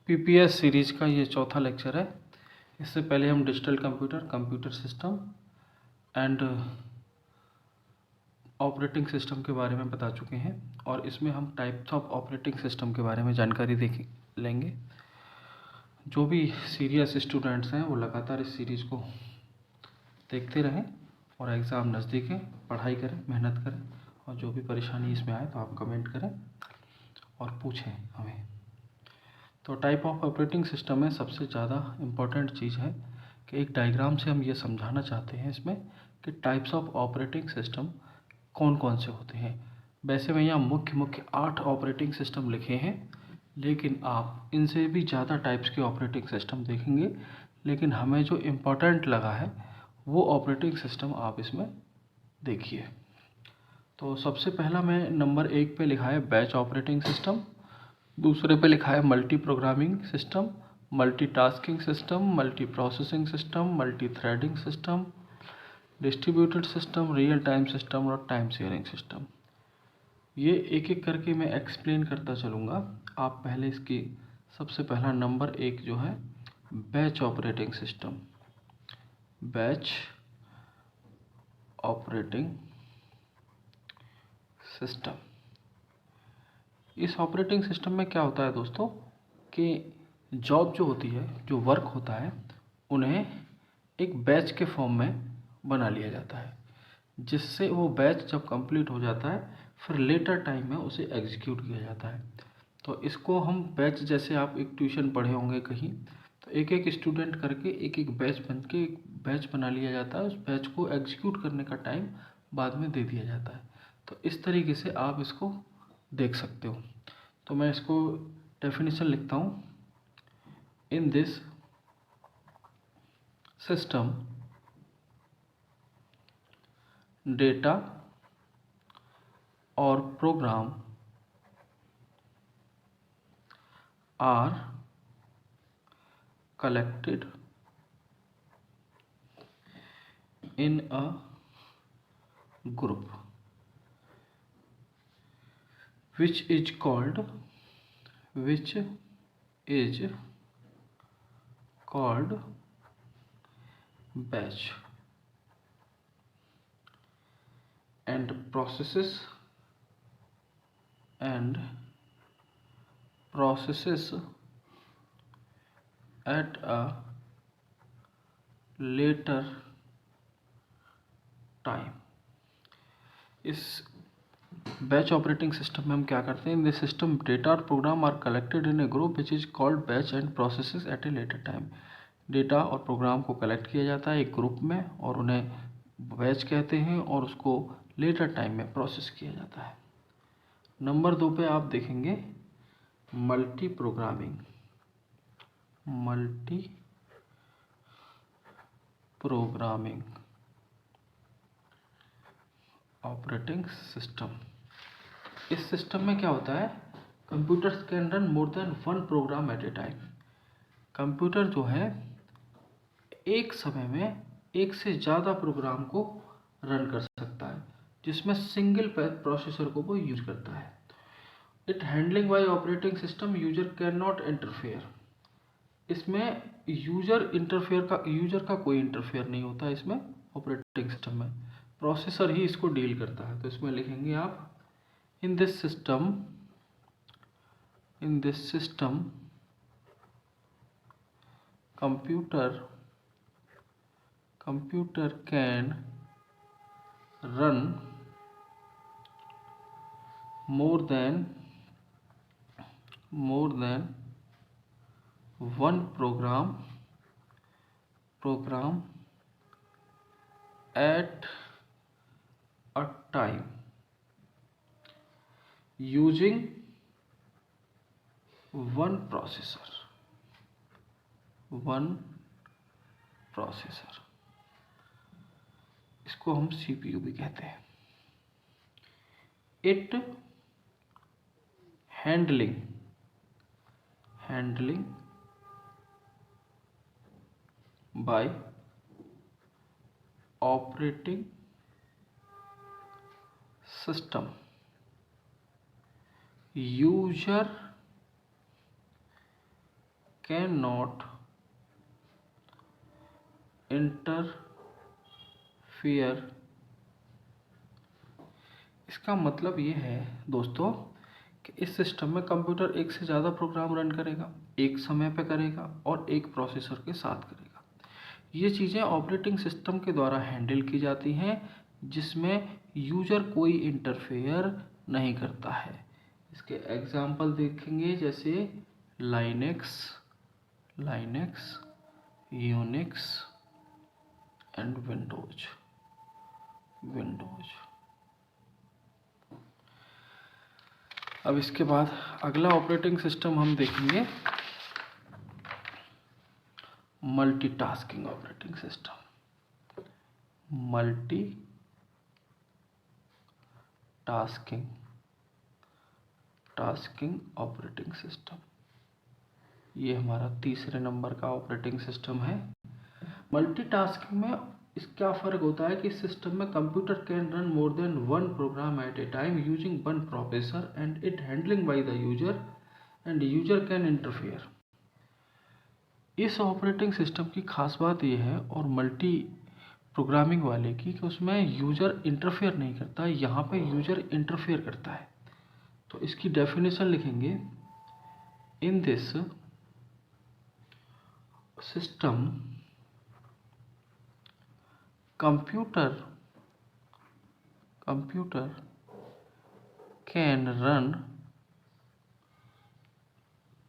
PPS series का ये चौथा लेक्चर है। इससे पहले हम digital computer system and operating system के बारे में बता चुके हैं और इसमें हम टाइप्स ऑफ ऑपरेटिंग सिस्टम के बारे में जानकारी लेंगे। जो भी सीरियस स्टूडेंट्स हैं वो लगातार इस सीरीज़ को देखते रहें और एग्ज़ाम नज़दीक है, पढ़ाई करें, मेहनत करें और जो भी परेशानी इसमें आए तो आप कमेंट करें और पूछें हमें। तो टाइप ऑफ ऑपरेटिंग सिस्टम में सबसे ज़्यादा इम्पॉर्टेंट चीज़ है कि एक डायग्राम से हम ये समझाना चाहते हैं इसमें कि टाइप्स ऑफ ऑपरेटिंग सिस्टम कौन कौन से होते हैं। वैसे मैं यहाँ मुख्य 8 ऑपरेटिंग सिस्टम लिखे हैं, लेकिन आप इनसे भी ज़्यादा टाइप्स के ऑपरेटिंग सिस्टम देखेंगे, लेकिन हमें जो इम्पोर्टेंट लगा है वो ऑपरेटिंग सिस्टम आप इसमें देखिए। तो सबसे पहला मैं नंबर 1 पे लिखा है बैच ऑपरेटिंग सिस्टम, दूसरे पे लिखा है multi programming system, multitasking system, multi processing system, multi threading system, distributed system, real time system और टाइम शेयरिंग सिस्टम। ये एक एक करके मैं एक्सप्लेन करता चलूँगा। आप पहले इसकी सबसे पहला नंबर 1 जो है batch operating system, batch operating system. इस ऑपरेटिंग सिस्टम में क्या होता है दोस्तों कि जॉब जो होती है, जो वर्क होता है, उन्हें एक बैच के फॉर्म में बना लिया जाता है, जिससे वो बैच जब कंप्लीट हो जाता है फिर लेटर टाइम में उसे एग्जीक्यूट किया जाता है। तो इसको हम बैच, जैसे आप एक ट्यूशन पढ़े होंगे कहीं, तो एक एक स्टूडेंट करके एक एक बैच बन के एक बैच बना लिया जाता है। उस बैच को एग्जीक्यूट करने का टाइम बाद में दे दिया जाता है। तो इस तरीके से आप इसको देख सकते हो। तो मैं इसको डेफिनेशन लिखता हूँ। इन दिस सिस्टम डेटा और program are collected in a group which is called batch, and processes at a later time। इस बैच ऑपरेटिंग सिस्टम में हम क्या करते हैं, इन दिस सिस्टम डेटा और program are collected in a group which is called batch and processes at a later time. Data और program को collect किया जाता है एक ग्रुप में और उन्हें बैच कहते हैं और उसको लेटर टाइम में प्रोसेस किया जाता है। नंबर 2 पे आप देखेंगे मल्टी प्रोग्रामिंग ऑपरेटिंग सिस्टम। इस सिस्टम में क्या होता है, computers can run more than 1 program at a time. Computer जो है एक समय में एक से ज़्यादा प्रोग्राम को रन कर सकता है, जिसमें सिंगल प्रोसेसर को वो यूज करता है। It handling bye operating system user can not interfere. इसमें यूजर का कोई इंटरफेयर नहीं होता। इसमें ऑपरेटिंग सिस्टम में प्रोसेसर ही इसको डील करता है। तो इसमें लिखेंगे आप इन this system computer can run more than one program at a time using one processor। इसको हम CPU भी कहते हैं। It handling bye operating system user can not interfere. इसका मतलब ये है दोस्तों कि इस सिस्टम में कंप्यूटर एक से ज़्यादा प्रोग्राम रन करेगा, एक समय पे करेगा और एक प्रोसेसर के साथ करेगा। ये चीज़ें ऑपरेटिंग सिस्टम के द्वारा हैंडल की जाती हैं, जिसमें यूजर कोई इंटरफेयर नहीं करता है। इसके एग्जाम्पल देखेंगे जैसे लाइनेक्स, यूनिक्स एंड विंडोज। अब इसके बाद अगला ऑपरेटिंग सिस्टम हम देखेंगे multitasking operating system. Tasking operating system, ये हमारा तीसरे नंबर का ऑपरेटिंग सिस्टम है। मल्टीटास्किंग में इस क्या फ़र्क होता है कि इस सिस्टम में computer can run more than one program at a time using one processor and it handling by the user and user can interfere. इस ऑपरेटिंग सिस्टम की खास बात यह है और मल्टी प्रोग्रामिंग वाले की कि उसमें यूजर इंटरफेयर नहीं करता, यहाँ पे यूजर इंटरफेयर करता है। तो इसकी डेफिनेशन लिखेंगे, इन this system computer can run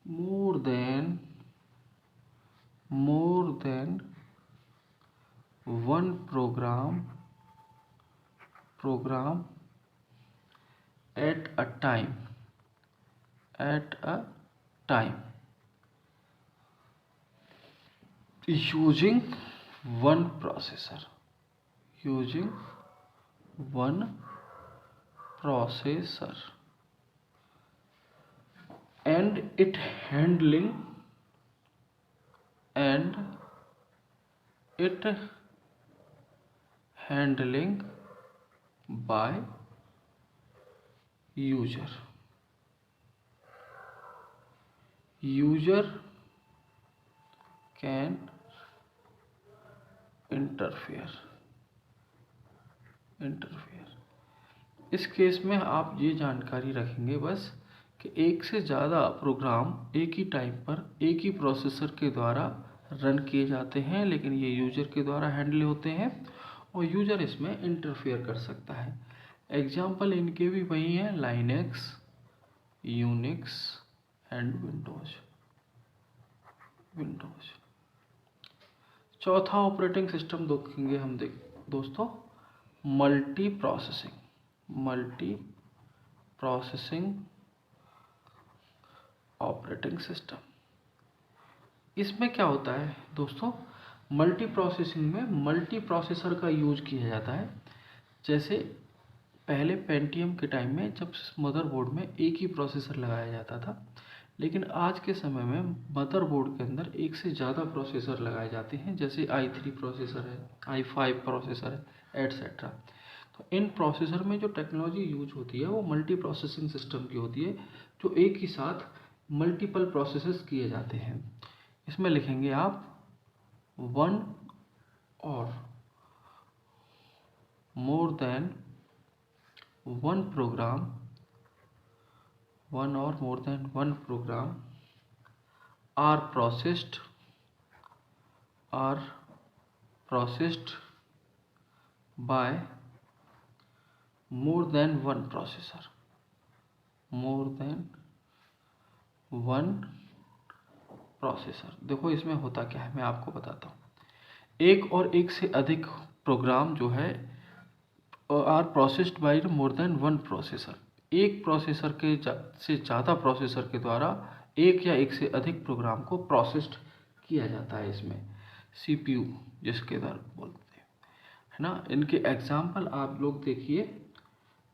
more than one program at a time using one processor and it handling by user can interfere। इस केस में आप ये जानकारी रखेंगे बस कि एक से ज़्यादा प्रोग्राम एक ही टाइम पर एक ही प्रोसेसर के द्वारा रन किए जाते हैं, लेकिन ये यूजर के द्वारा हैंडल होते हैं और यूजर इसमें इंटरफेयर कर सकता है। एग्जाम्पल इनके भी वही हैं, लाइनेक्स, यूनिक्स एंड विंडोज। चौथा ऑपरेटिंग सिस्टम देखेंगे हम दोस्तों मल्टी प्रोसेसिंग ऑपरेटिंग सिस्टम। इसमें क्या होता है दोस्तों, मल्टी प्रोसेसिंग में मल्टी प्रोसेसर का यूज किया जाता है। जैसे पहले पेंटियम के टाइम में जब मदरबोर्ड में एक ही प्रोसेसर लगाया जाता था, लेकिन आज के समय में मदरबोर्ड के अंदर एक से ज़्यादा प्रोसेसर लगाए जाते हैं। जैसे i3 प्रोसेसर है, i5 प्रोसेसर है, एटसेट्रा। तो इन प्रोसेसर में जो टेक्नोलॉजी यूज होती है वो मल्टी प्रोसेसिंग सिस्टम की होती है, जो एक ही साथ मल्टीपल प्रोसेसेस किए जाते हैं। इसमें लिखेंगे आप वन और more than one program are processed by more than one processor। देखो इसमें होता क्या है, मैं आपको बताता हूँ। एक और एक से अधिक प्रोग्राम जो है are processed by more than one processor. एक प्रोसेसर से ज़्यादा प्रोसेसर के द्वारा एक या एक से अधिक प्रोग्राम को प्रोसेस्ड किया जाता है। इसमें CPU जिसके द्वारा बोलते हैं, है ना। इनके एग्जाम्पल आप लोग देखिए,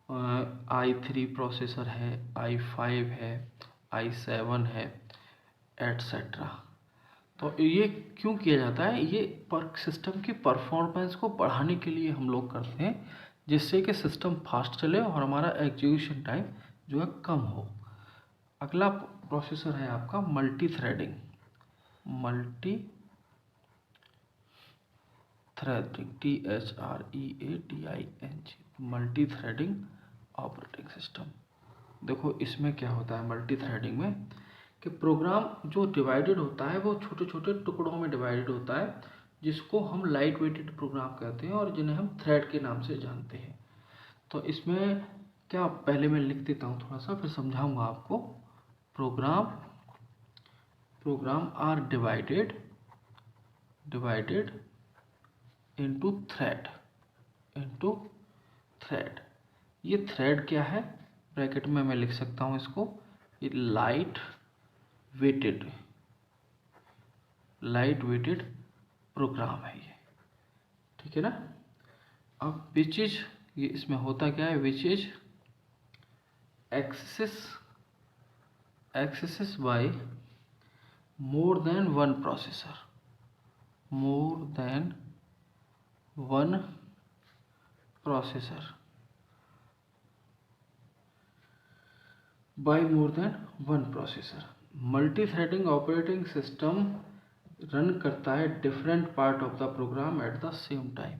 i3 प्रोसेसर है, i5 है, i7 है, एटसेट्रा। तो ये क्यों किया जाता है, ये सिस्टम की परफॉर्मेंस को बढ़ाने के लिए हम लोग करते हैं, जिससे कि सिस्टम फास्ट चले और हमारा एग्जीक्यूशन टाइम जो है कम हो। अगला प्रोसेसर है आपका multi threading. Multi threading, THREADING, multi threading operating system. देखो इसमें क्या होता है मल्टी थ्रेडिंग में कि प्रोग्राम जो डिवाइडेड होता है वो छोटे छोटे टुकड़ों में डिवाइडेड होता है, जिसको हम लाइट वेटेड प्रोग्राम कहते हैं और जिन्हें हम थ्रेड के नाम से जानते हैं। तो इसमें क्या, पहले मैं लिख देता हूँ थोड़ा सा, फिर समझाऊंगा आपको। Program are divided into thread. ये थ्रेड क्या है, ब्रैकेट में मैं लिख सकता हूँ इसको, ये लाइट वेटेड प्रोग्राम है ये, ठीक है ना। अब विच इज, ये इसमें होता क्या है, which is access by more than one processor, multi threading operating system run करता है different part of the program at the same time.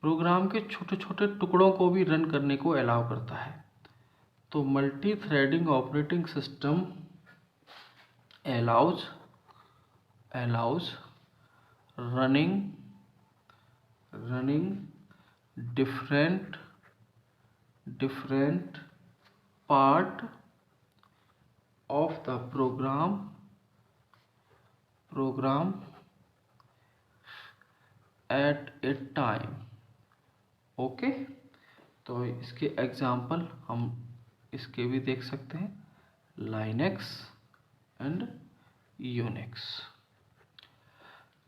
Program के छोटे छोटे टुकड़ों को भी रन करने को अलाउ करता है। तो multi threading operating system allows running different part of the program at a time। Okay, तो इसके एग्जाम्पल हम इसके भी देख सकते हैं, लाइनेक्स एंड यूनिक्स।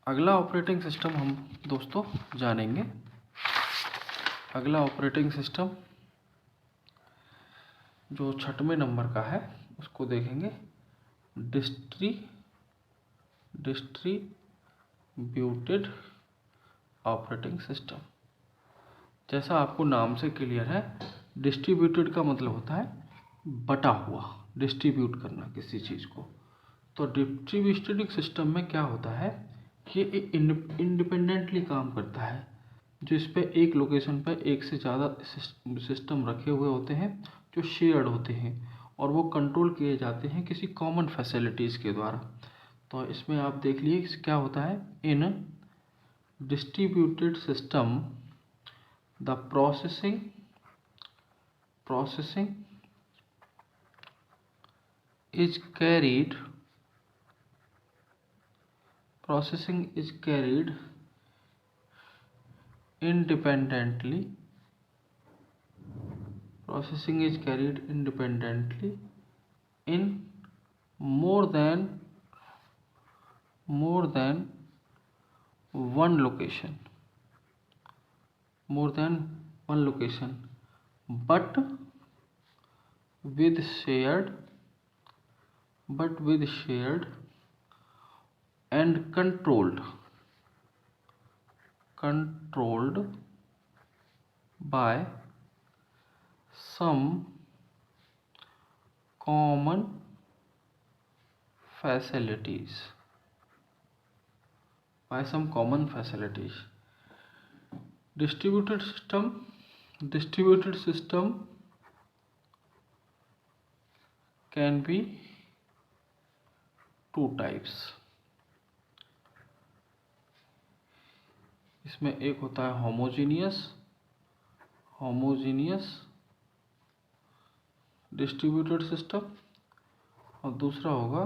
अगला ऑपरेटिंग सिस्टम हम दोस्तों जानेंगे। अगला ऑपरेटिंग सिस्टम जो 6वें नंबर का है उसको देखेंगे, डिस्ट्रीब्यूटेड ऑपरेटिंग सिस्टम। जैसा आपको नाम से क्लियर है, डिस्ट्रीब्यूटेड का मतलब होता है बटा हुआ, डिस्ट्रीब्यूट करना किसी चीज़ को। तो डिस्ट्रीब्यूटेड सिस्टम में क्या होता है कि ये इंडिपेंडेंटली काम करता है, जिस पे एक लोकेशन पे एक से ज़्यादा सिस्टम रखे हुए होते हैं जो शेयर्ड होते हैं और वो कंट्रोल किए जाते हैं किसी कॉमन फैसिलिटीज़ के द्वारा। तो इसमें आप देख लीजिए क्या होता है, in distributed system the processing is carried independently in more than one location, but with shared and controlled by some common facilities। Distributed system can be two types। इसमें एक होता है होमोजीनियस डिस्ट्रीब्यूटेड सिस्टम और दूसरा होगा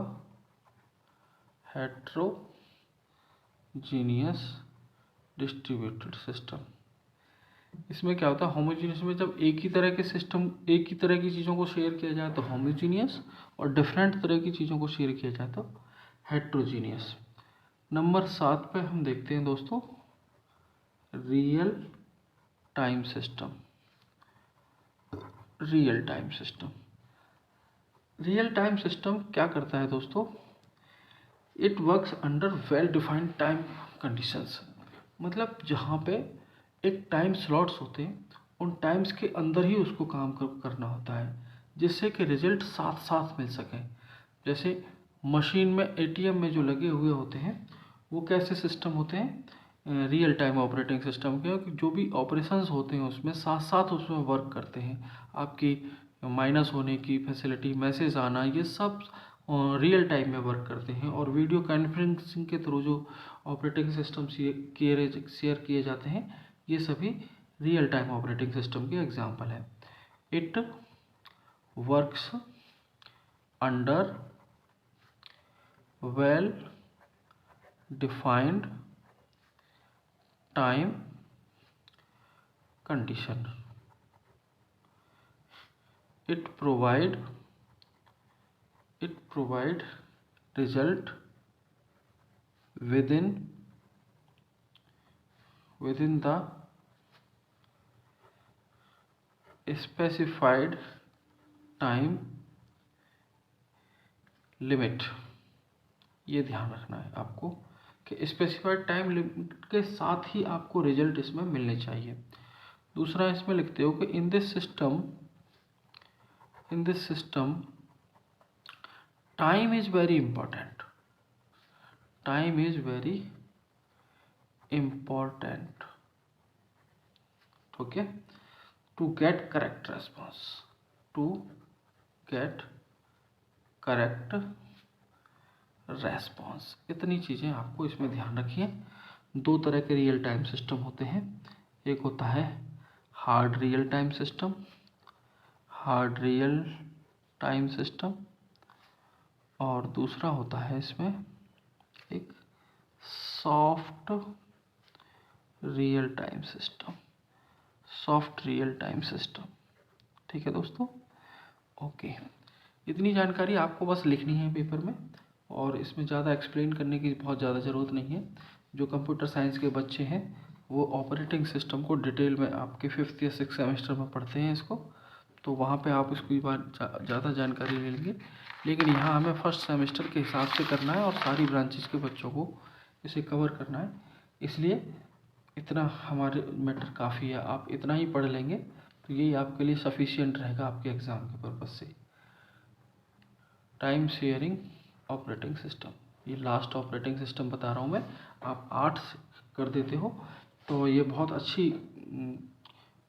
heterogeneous distributed system. इसमें क्या होता है, होमोजीनियस में जब एक ही तरह की चीज़ों को शेयर किया जाए तो होमोजीनियस, और डिफरेंट तरह की चीज़ों को शेयर किया जाए तो हेट्रोजीनियस। नंबर 7 पे हम देखते हैं दोस्तों, real time system. Real time system क्या करता है दोस्तों, it works under well defined time conditions. मतलब जहाँ पे एक टाइम स्लॉट्स होते हैं, उन टाइम्स के अंदर ही उसको काम करना होता है, जिससे कि रिजल्ट साथ साथ मिल सके। जैसे मशीन में एटीएम में जो लगे हुए होते हैं वो कैसे सिस्टम होते हैं, रियल टाइम ऑपरेटिंग सिस्टम के, जो भी ऑपरेशंस होते हैं उसमें साथ साथ उसमें वर्क करते हैं। आपकी माइनस होने की फैसिलिटी, मैसेज आना, ये सब रियल टाइम में वर्क करते हैं। और वीडियो कॉन्फ्रेंसिंग के थ्रू जो ऑपरेटिंग सिस्टम शेयर किए जाते हैं, ये सभी रियल टाइम ऑपरेटिंग सिस्टम के एग्जाम्पल है। It works under well defined time condition. It provide result within the specified time limit। ये ध्यान रखना है आपको कि स्पेसिफाइड टाइम लिमिट के साथ ही आपको रिजल्ट इसमें मिलने चाहिए। दूसरा इसमें लिखते हो कि इन this system time is very important. Time is very important, okay, to get correct response, to get correct response। इतनी चीज़ें आपको इसमें ध्यान रखिए। दो तरह के रियल टाइम सिस्टम होते हैं, एक होता है हार्ड रियल टाइम सिस्टम, और दूसरा होता है इसमें एक सॉफ्ट रियल टाइम सिस्टम। ठीक है दोस्तों, ओके। इतनी जानकारी आपको बस लिखनी है पेपर में, और इसमें ज़्यादा एक्सप्लेन करने की बहुत ज़्यादा ज़रूरत नहीं है। जो कंप्यूटर साइंस के बच्चे हैं वो ऑपरेटिंग सिस्टम को डिटेल में आपके 5th या 6th सेमेस्टर में पढ़ते हैं इसको, तो वहाँ पे आप इसको ज़्यादा जानकारी ले लेंगे। लेकिन यहाँ हमें फर्स्ट सेमेस्टर के हिसाब से करना है और सारी ब्रांचेस के बच्चों को इसे कवर करना है, इसलिए इतना हमारे मैटर काफ़ी है। आप इतना ही पढ़ लेंगे तो यही आपके लिए सफिशिएंट रहेगा आपके एग्ज़ाम के पर्पज़ से। टाइम शेयरिंग ऑपरेटिंग सिस्टम, ये लास्ट ऑपरेटिंग सिस्टम बता रहा हूँ मैं। आप 8 कर देते हो तो ये बहुत अच्छी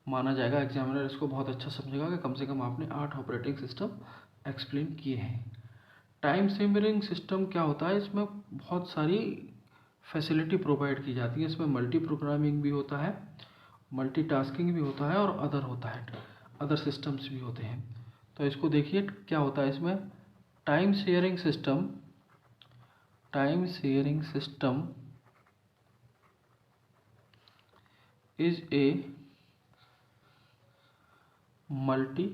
माना जाएगा, एग्जामिनर इसको बहुत अच्छा समझेगा कि कम से कम आपने 8 ऑपरेटिंग सिस्टम एक्सप्लेन किए हैं। टाइम शेयरिंग सिस्टम क्या होता है, इसमें बहुत सारी फैसिलिटी प्रोवाइड की जाती है। इसमें मल्टी प्रोग्रामिंग भी होता है, मल्टीटास्किंग भी होता है, और अदर सिस्टम्स भी होते हैं। तो इसको देखिए क्या होता है इसमें। Time sharing system is a multi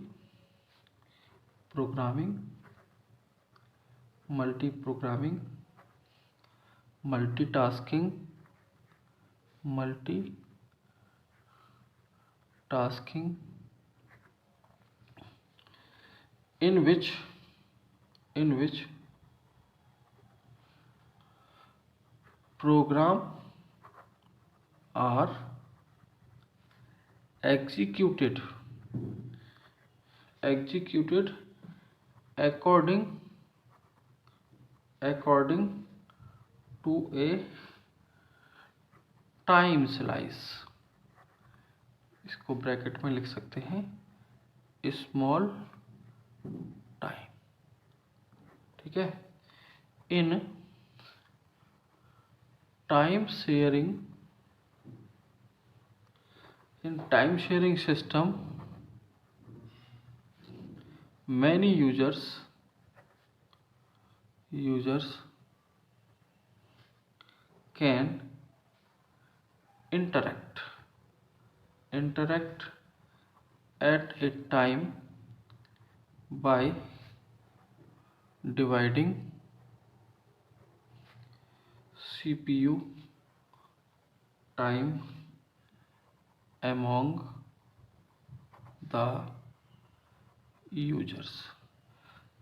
programming multitasking in which program are executed according to a time slice. इसको ब्रैकेट में लिख सकते हैं स्मॉल टाइम। ठीक है, in time sharing system many users can interact at a time by dividing CPU time among the users.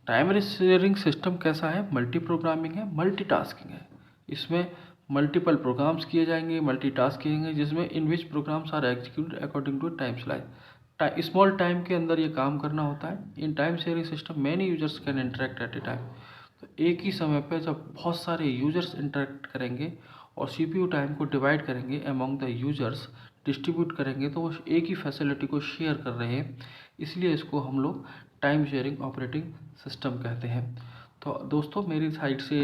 Time sharing system कैसा है, multi programming है, मल्टीटास्किंग है। इसमें मल्टीपल प्रोग्राम्स किए जाएंगे, मल्टीटास्किंग है, जिसमें in which programs are executed according to time slice. Small time के अंदर ये काम करना होता है। In time sharing system many users can interact at a time. तो एक ही समय पे जब बहुत सारे यूजर्स इंटरेक्ट करेंगे और सीपीयू टाइम को डिवाइड करेंगे अमॉन्ग द यूजर्स, डिस्ट्रीब्यूट करेंगे, तो वो एक ही फैसिलिटी को शेयर कर रहे हैं, इसलिए इसको हम लोग टाइम शेयरिंग ऑपरेटिंग सिस्टम कहते हैं। तो दोस्तों मेरी साइड से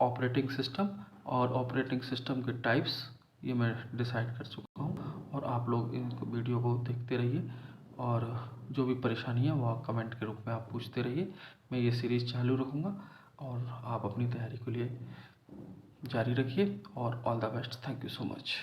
ऑपरेटिंग सिस्टम और ऑपरेटिंग सिस्टम के टाइप्स ये मैं डिसाइड कर चुका हूँ, और आप लोग इन वीडियो को देखते रहिए, और जो भी परेशानी है वो कमेंट के रूप में आप पूछते रहिए। मैं ये सीरीज़ चालू रखूँगा और आप अपनी तैयारी के लिए जारी रखिए, और all the best. Thank you so much.